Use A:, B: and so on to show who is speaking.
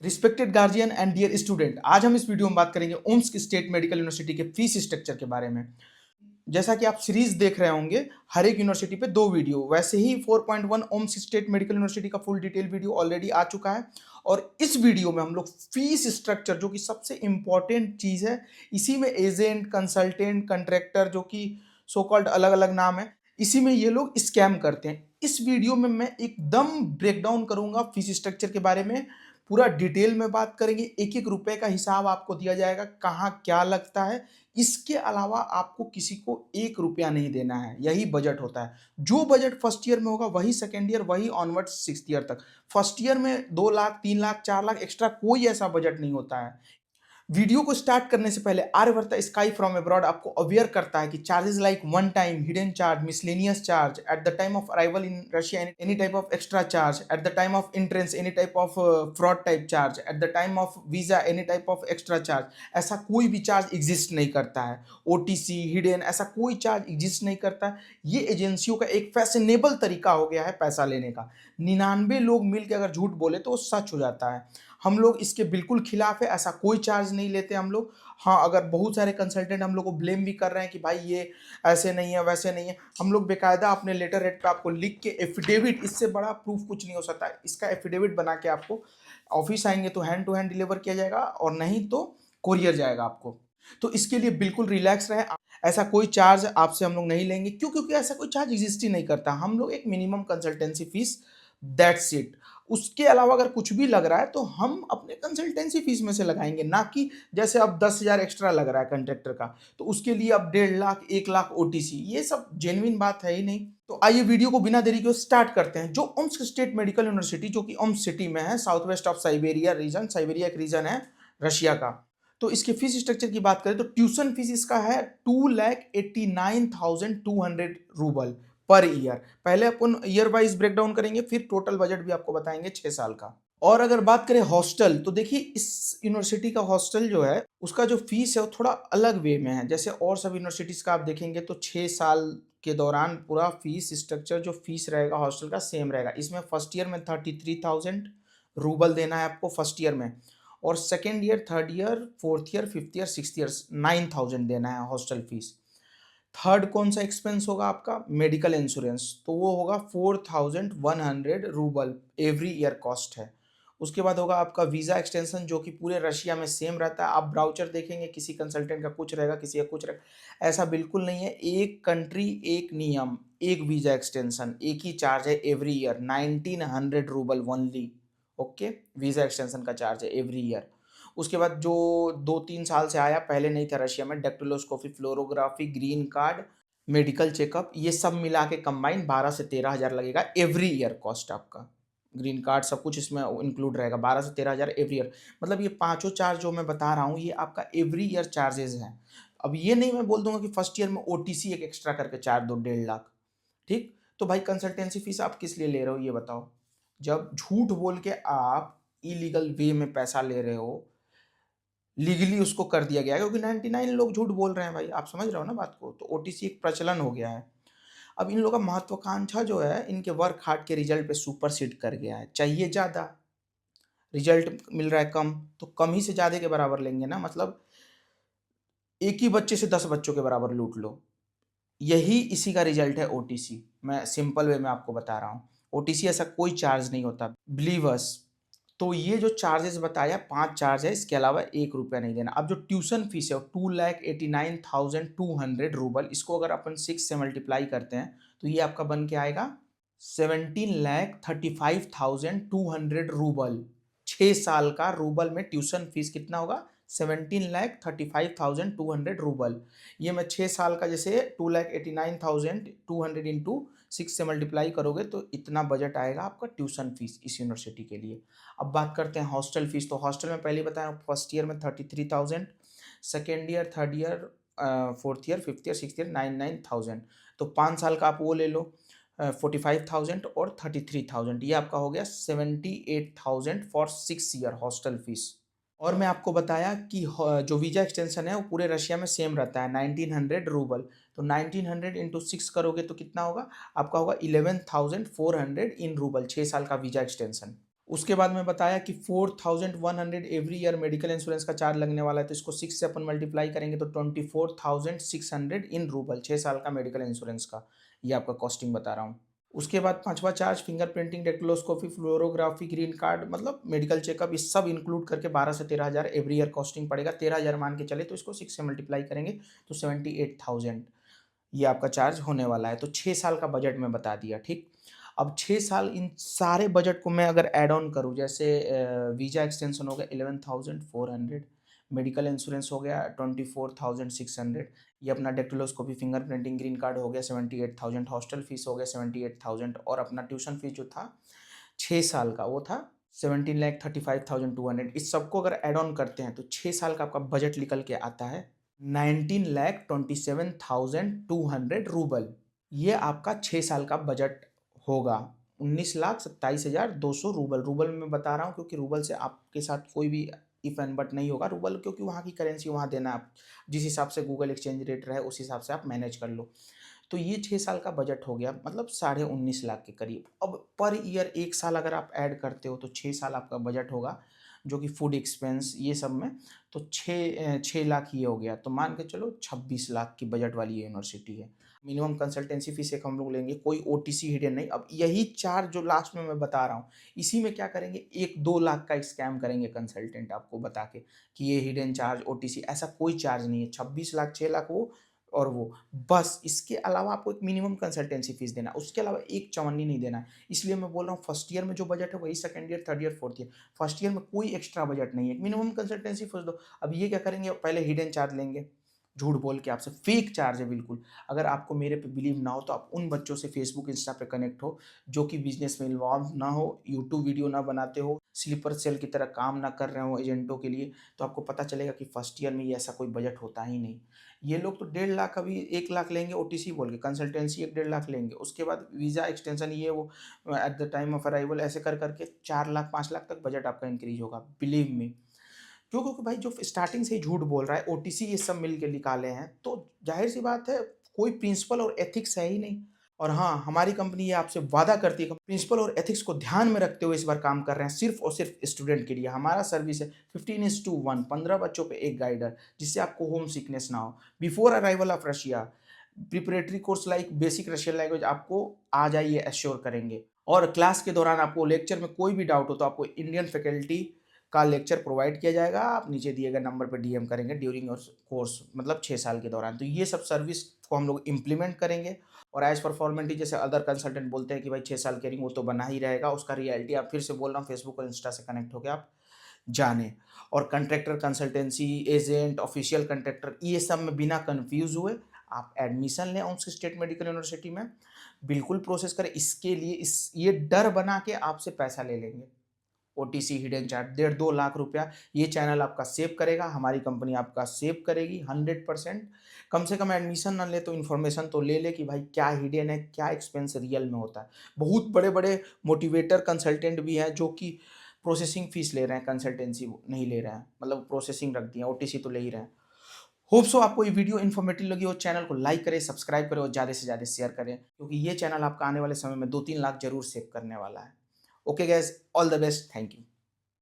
A: Respected guardian and dear student, आज हम इस वीडियो में बात करेंगे ओम्स्क स्टेट मेडिकल यूनिवर्सिटी के फीस स्ट्रक्चर के बारे में। जैसा कि आप सीरीज देख रहे होंगे, हर एक यूनिवर्सिटी पे 2 वीडियो, वैसे ही 4.1 ओम्स्क स्टेट मेडिकल यूनिवर्सिटी का फुल डिटेल वीडियो ऑलरेडी आ चुका है। और इस वीडियो में हम लोग फीस स्ट्रक्चर, जो कि सबसे इंपॉर्टेंट चीज है, इसी में एजेंट, कंसल्टेंट, कंट्रैक्टर, जो कि सो कॉल्ड अलग अलग नाम है, इसी में ये लोग स्कैम करते हैं। इस वीडियो में मैं एकदम ब्रेकडाउन करूंगा फीस स्ट्रक्चर के बारे में, पूरा डिटेल में बात करेंगे। एक एक रुपए का हिसाब आपको दिया जाएगा, कहाँ क्या लगता है। इसके अलावा आपको किसी को 1 रुपया नहीं देना है, यही बजट होता है। जो बजट फर्स्ट ईयर में होगा वही सेकेंड ईयर, वही ऑनवर्ड सिक्स्थ ईयर तक। फर्स्ट ईयर में 2 लाख, 3 लाख, 4 लाख एक्स्ट्रा कोई ऐसा बजट नहीं होता है। वीडियो को स्टार्ट करने से पहले आर्यवर्ता स्काई फ्रॉम अब्रॉड आपको अवेयर करता है कि charges like one time, hidden charge, miscellaneous charge at the time of arrival in Russia, any type of extra charge at the time of entrance, any type of fraud type charge at the time of visa, any type of extra charge, ऐसा कोई भी charge exist नहीं करता है। OTC, hidden, ऐसा कोई charge exist नहीं करता है। ये एजेंसियों का एक फैशनेबल तरीका हो गया है पैसा लेने का। 99 लोग मिलकर अगर झूठ बोले तो वो सच हो जाता है। हम लोग इसके बिल्कुल खिलाफ है, ऐसा कोई चार्ज नहीं लेते हम लोग। हाँ, अगर बहुत सारे कंसल्टेंट हम लोग को ब्लेम भी कर रहे हैं कि भाई ये ऐसे नहीं है, वैसे नहीं है, हम लोग बेकायदा अपने लेटर हेड पे आपको लिख के एफिडेविट, इससे बड़ा प्रूफ कुछ नहीं हो सकता है, इसका एफिडेविट बना के आपको ऑफिस आएंगे तो हैंड टू हैंड डिलीवर किया जाएगा, और नहीं तो कोरियर जाएगा आपको। तो इसके लिए बिल्कुल रिलैक्स रहे। ऐसा कोई चार्ज आपसे हम लोग नहीं लेंगे, क्यों? क्योंकि ऐसा कोई चार्ज एग्जिस्ट ही नहीं करता। हम लोग एक minimum consultancy fees, that's it. उसके अलावा अगर कुछ भी लग रहा है तो हम अपने कंसल्टेंसी फीस में से लगाएंगे, ना कि जैसे अब 10,000 एक्स्ट्रा लग रहा है कंट्रैक्टर का तो उसके लिए अब 1.5 लाख, 1 लाख ओटीसी, ये सब जेन्युइन बात है ही नहीं। तो आइए वीडियो को बिना देरी के स्टार्ट करते हैं। जो ओम्स्क स्टेट मेडिकल यूनिवर्सिटी, जो कि ओम्स्क सिटी में है, south west of Siberia region, Siberia एक रीजन है रशिया का। तो इसके फीस स्ट्रक्चर की बात करें तो ट्यूशन फीस इसका है 2,89,200 रूबल पर ईयर। पहले अपन ईयर वाइज ब्रेकडाउन करेंगे, फिर टोटल बजट भी आपको बताएंगे 6 साल का। और अगर बात करें हॉस्टल, तो देखिए इस यूनिवर्सिटी का हॉस्टल जो है उसका जो फीस है वो थोड़ा अलग वे में है। जैसे और सब यूनिवर्सिटीज का आप देखेंगे तो 6 साल के दौरान पूरा फीस स्ट्रक्चर, जो फीस रहेगा हॉस्टल का, सेम रहेगा। इसमें फर्स्ट ईयर में 33,000 रूबल देना है आपको फर्स्ट ईयर में, और second year, third year, fourth year, fifth year, sixth year 9,000 देना है हॉस्टल फीस। थर्ड कौन सा एक्सपेंस होगा आपका? मेडिकल इंश्योरेंस, तो वो होगा 4,100 रूबल एवरी ईयर कॉस्ट है। उसके बाद होगा आपका वीज़ा एक्सटेंशन, जो कि पूरे रशिया में सेम रहता है। आप ब्राउचर देखेंगे, किसी कंसल्टेंट का कुछ रहेगा, किसी का कुछ रहेगा, ऐसा बिल्कुल नहीं है। एक कंट्री, एक नियम, एक वीज़ा एक्सटेंशन, एक ही चार्ज है every year, 1,900 rouble only. Okay, visa extension का चार्ज है एवरी ईयर। उसके बाद जो 2-3 साल से आया, पहले नहीं था रशिया में, dactyloscopy, fluorography, green card, medical checkup, ये सब मिला के कंबाइन 12 से 13,000 लगेगा एवरी ईयर कॉस्ट आपका। ग्रीन कार्ड सब कुछ इसमें इंक्लूड रहेगा, 12 से 13,000 एवरी ईयर। मतलब ये पांचों चार्ज जो मैं बता रहा हूँ ये आपका एवरी ईयर चार्जेस हैं। अब ये नहीं मैं बोल दूंगा कि फर्स्ट ईयर में ओटीसी एक एक्स्ट्रा करके चार्ज दो 1.5 लाख। ठीक, तो भाई कंसल्टेंसी फीस आप किस लिए ले रहे हो ये बताओ? जब झूठ बोल के आप इलीगल वे में पैसा ले रहे हो, लीगली उसको कर दिया गया है, क्योंकि 99 लोग झूठ बोल रहे हैं भाई, आप समझ रहे हो ना बात को। तो ओटीसी एक प्रचलन हो गया है। अब इन लोगों का महत्वाकांक्षा जो है, इनके वर्क हार्ड के रिजल्ट पे सुपरसीड कर गया है। चाहिए ज़्यादा, रिजल्ट मिल रहा है कम, तो कम ही से ज़्यादा के बराबर लेंगे ना। मतलब एक ही बच्चे से 10 बच्चों के बराबर लूट लो, यही इसी का रिजल्ट है ओटीसी। मैं सिंपल वे में आपको बता रहा हूँ, ओटीसी ऐसा कोई चार्ज नहीं होता, बिलीव अस। तो ये जो चार्जेस बताया, 5 चार्ज है, इसके अलावा 1 रुपया नहीं देना। अब जो ट्यूशन फीस है वो 2,89,200 रूबल, इसको अगर अपन 6 से मल्टीप्लाई करते हैं तो ये आपका बन के आएगा 17,35,200 रूबल। 6 साल का रूबल में ट्यूशन फीस कितना होगा? 17,35,200 रूबल। ये मैं 6 साल का, जैसे 2,89,200 इंटू 6 से मल्टीप्लाई करोगे तो इतना बजट आएगा आपका ट्यूशन फीस इस यूनिवर्सिटी के लिए। अब बात करते हैं हॉस्टल फीस। तो हॉस्टल में पहले बताया, फर्स्ट ईयर में 33,000, second year, third year, fourth year, fifth year, sixth year 9,000। तो 5 साल का आप वो ले लो, 45,000 और 33,000, ये आपका हो गया 78,000 फॉर 6 ईयर हॉस्टल फीस। और मैं आपको बताया कि जो वीज़ा एक्सटेंशन है वो पूरे रशिया में सेम रहता है, 1,900 रूबल। तो 1,900 इंटू 6 करोगे तो कितना होगा आपका? होगा 11,400 इन रूबल, 6 साल का वीज़ा एक्सटेंशन। उसके बाद में बताया कि 4100 एवरी ईयर मेडिकल इंश्योरेंस का चार्ज लगने वाला है, तो इसको 6 से अपन मल्टीप्लाई करेंगे तो 24,600 इन रूबल, 6 साल का मेडिकल इंश्योरेंस का, ये आपका कॉस्टिंग बता रहा हूँ। उसके बाद पांचवा charge finger printing, dactyloscopy, fluorography, green card, मतलब मेडिकल चेकअप, ये सब इंक्लूड करके 12 से 13,000 एवरी ईयर कॉस्टिंग पड़ेगा। 13,000 मान के चले तो इसको 6 से मल्टीप्लाई करेंगे तो 78,000 ये आपका चार्ज होने वाला है। तो 6 साल का बजट में बता दिया, ठीक। अब 6 साल इन सारे बजट को मैं अगर ऐड ऑन करूँ, जैसे वीज़ा एक्सटेंशन हो गया 11,400, मेडिकल इंश्योरेंस हो गया 24,600, ये अपना डेक्टिलोस्कोपी, फिंगर प्रिंटिंग, ग्रीन कार्ड हो गया 78,000, हॉस्टल फीस हो गया 78,000, और अपना ट्यूशन फीस जो था 6 साल का वो था 17,35,200। इस सबको अगर ऐड ऑन करते हैं तो 6 साल का आपका बजट निकल के आता है 19,27,200 रूबल। ये आपका 6 साल का बजट होगा। 19,27,200 रूबल। रूबल में बता रहा हूँ क्योंकि रूबल से आपके साथ कोई भी इफ एंड बट नहीं होगा। रूबल क्योंकि वहाँ की करेंसी वहाँ देना, आप जिस हिसाब से गूगल एक्सचेंज रेट रहे उस हिसाब से आप मैनेज कर लो। तो ये 6 साल का बजट हो गया, मतलब 19.5 लाख के करीब। अब पर ईयर 1 साल अगर आप ऐड करते हो तो 6 साल आपका बजट होगा, जो कि फूड एक्सपेंस ये सब में, तो 6 लाख ये हो गया। तो मान के चलो 26 लाख की बजट वाली यूनिवर्सिटी है। मिनिमम कंसल्टेंसी फीस एक हम लोग लेंगे, कोई ओटीसी हिडन नहीं। अब यही चार्ज जो लास्ट में मैं बता रहा हूँ, इसी में क्या करेंगे, 1-2 लाख का स्कैम करेंगे कंसल्टेंट आपको बता के कि ये हिडन चार्ज ओटीसी, ऐसा कोई चार्ज नहीं है। 26 लाख, 6 लाख वो और वो, बस। इसके अलावा आपको एक मिनिमम कंसल्टेंसी फीस देना है, उसके अलावा एक चवन्नी नहीं देना है। इसलिए मैं बोल रहा हूँ फर्स्ट ईयर में जो बजट है वही second year, third year, fourth year. First year में कोई एक्स्ट्रा बजट नहीं है, मिनिमम कंसल्टेंसी फीस दो। अब ये क्या करेंगे, पहले हिडन चार्ज लेंगे, झूठ बोल के आपसे, फेक चार्ज है बिल्कुल। अगर आपको मेरे पे बिलीव ना हो तो आप उन बच्चों से फेसबुक, इंस्टा पे कनेक्ट हो जो कि बिजनेस में इन्वॉल्व ना हो, यूट्यूब वीडियो ना बनाते हो, स्लीपर सेल की तरह काम ना कर रहे हो एजेंटों के लिए, तो आपको पता चलेगा कि फर्स्ट ईयर में ये ऐसा कोई बजट होता ही नहीं। ये लोग तो 1.5 लाख, अभी 1 लाख लेंगे ओटीसी बोल के, कंसल्टेंसी 1-1.5 लाख लेंगे, उसके बाद वीज़ा एक्सटेंशन ये वो at the time of arrival, ऐसे कर करके 4 लाख 5 लाख तक बजट आपका इंक्रीज होगा, बिलीव मी। क्यों? क्योंकि भाई जो स्टार्टिंग से ही झूठ बोल रहा है, ओटीसी ये सब मिल के निकाले हैं, तो जाहिर सी बात है कोई प्रिंसिपल और एथिक्स है ही नहीं। और हाँ, हमारी कंपनी ये आपसे वादा करती है कि प्रिंसिपल और एथिक्स को ध्यान में रखते हुए इस बार काम कर रहे हैं, सिर्फ और सिर्फ स्टूडेंट के लिए। हमारा सर्विस है 15:1, 15 बच्चों पे एक गाइडर, जिससे आपको होम सिकनेस ना हो। Before arrival of Russia, preparatory course like basic Russian language आपको आ जाइए, एश्योर करेंगे। और क्लास के दौरान आपको लेक्चर में कोई भी डाउट हो तो आपको इंडियन फैकल्टी का लेक्चर प्रोवाइड किया जाएगा, आप नीचे दिए गए नंबर पर डीएम करेंगे ड्यूरिंग योर कोर्स, मतलब 6 साल के दौरान। तो ये सब सर्विस को हम लोग इम्प्लीमेंट करेंगे। और एज पर फॉर्मेलिटी, जैसे अदर कंसल्टेंट बोलते हैं कि भाई 6 साल करेंगे, वो तो बना ही रहेगा, उसका रियलिटी आप फिर से बोल रहा हूँ, फेसबुक और इंस्टा से कनेक्ट होकर आप जाने। और contractor, consultancy agent, official contractor, ये सब में बिना कंफ्यूज हुए आप एडमिशन लें ओम्स स्टेट मेडिकल यूनिवर्सिटी में, बिल्कुल प्रोसेस करें। इसके लिए ये डर बना के आपसे पैसा ले लेंगे, ओटीसी हिडन चार्ज 1.5-2 लाख रुपया ये चैनल आपका सेव करेगा, हमारी कंपनी आपका सेव करेगी 100%। कम से कम एडमिशन ना ले तो इन्फॉर्मेशन तो ले ले कि भाई क्या हिडन है, क्या एक्सपेंस रियल में होता है। बहुत बड़े बड़े मोटिवेटर कंसल्टेंट भी हैं जो कि प्रोसेसिंग फीस ले रहे हैं, कंसल्टेंसी नहीं ले रहे हैं, मतलब प्रोसेसिंग रख दिया, ओटीसी तो ले ही रहे हैं। होप सो आपको ये वीडियो इन्फॉर्मेटिव लगी हो। चैनल को लाइक करें, सब्सक्राइब करें और ज़्यादा से ज़्यादा शेयर करें, क्योंकि ये चैनल आपका आने वाले समय में 2-3 लाख जरूर सेव करने वाला है। Okay gas, all the best, thank you.